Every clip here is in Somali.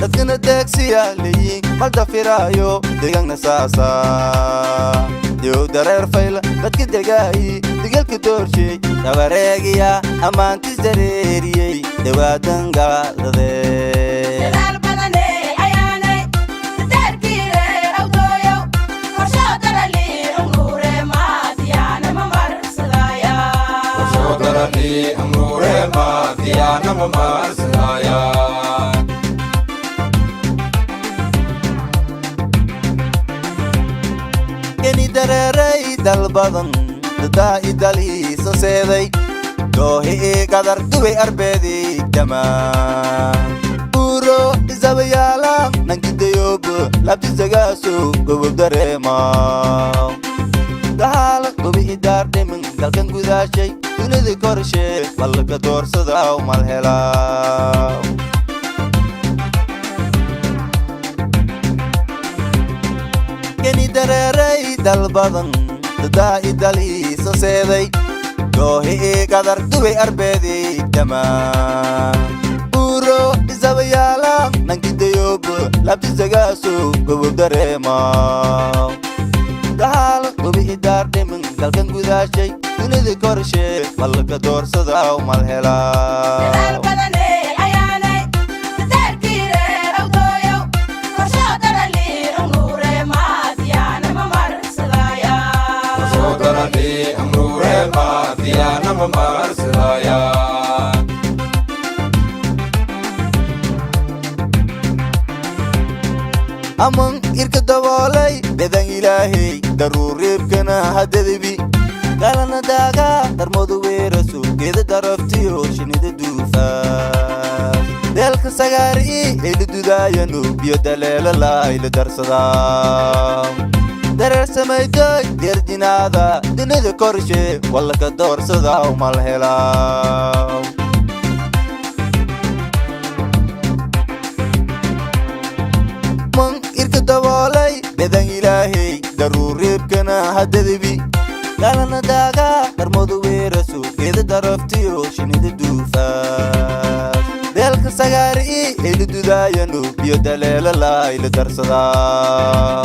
dadkana deegsiya leeyiin malda firaayo deegaanna saasa yo dareer fayl dadka degaay digalka doorshay dabareegiya amaantis dareeriyay dawaadan gaadade أمور ما فيها ممارسة كني دراري دالبضن داي دالي سوسيدي دوهي قدر دوي أربيدي كمان بورو إزابيالا نانكي ديوب لابدي زغاسو قبب دريما دهالك قبي إدار ديمن دالكن قداشي dunida korshe balka doorsada oo mal hela kani dareeray dalbadan daai dali soo seeday doohi qadar duway arbeedi tamaan buro isabayala nankidayob labdi zagaaso gobob dareema dahal gobi idar demin dalkan gudaashay dunida korshe balka doorsada oo mal hela amang irka daboolay bedan ilaahay daruuribkana hadadbi galana daaga darmadu weerasu geeda daraftiyo shinida duufaa deelka sagaari ila dudaayanu biyo daleela laayla darsadaa dareer samayday deerjinaada dunida korshe walka doorsada oo mal helaa irka daboolay bedan ilaahay daruuribkana hadadbi galana daaga darmadu weerasu geeda daraftiyo shinida duufaa deelka sagaari ila dudaayanu biyo daleela laayla darsadaa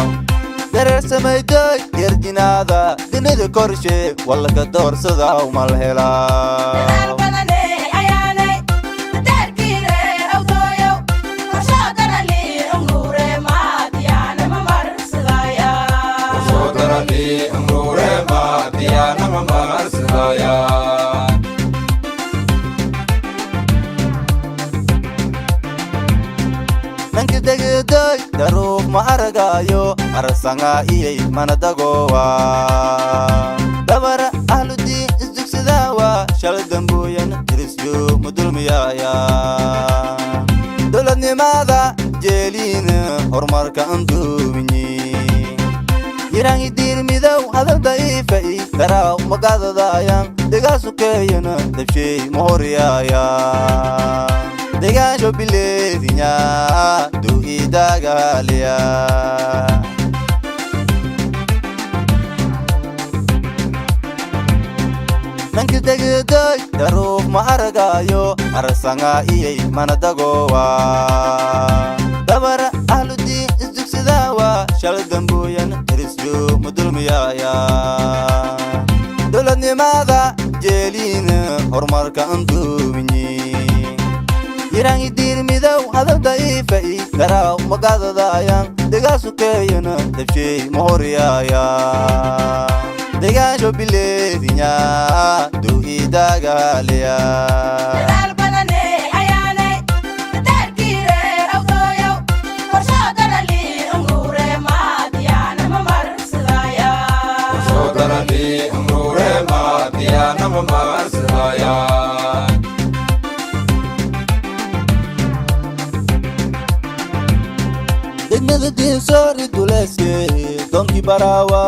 dareer samayday deerjinaada dunida korshe walka doorsada oo mal helaa nanki degeday daruuf ma aragayo arasanga iyay mana dagowa dabara ahludiin isdugsidawa shalay dambuuyan tirisyo mudulmiyaaya dowladnimada jeeliina horumarka anduubinyi yiraan idiir midow hadal da'iifai daraaw magaadadaayaan degaasukeeyana dabshay mahoryaaya degaasho bileedinya du'idagaaliya nanki degeday daruuf ma aragayo arasanga iyay mana dagowa dabara ahludiin isdugsidawa shalay dambuuyan tirisyo mudulmiyaaya dowladnimada jeeliina horumarka anduubinyi yiraan idiir midow hadal da'iifai daraaw magaadadaayaan degaasukeeyana dabshay mahoryaaya degaasho bileedinya du'idagaaliya degmada diin soori duleesye donkii baraawa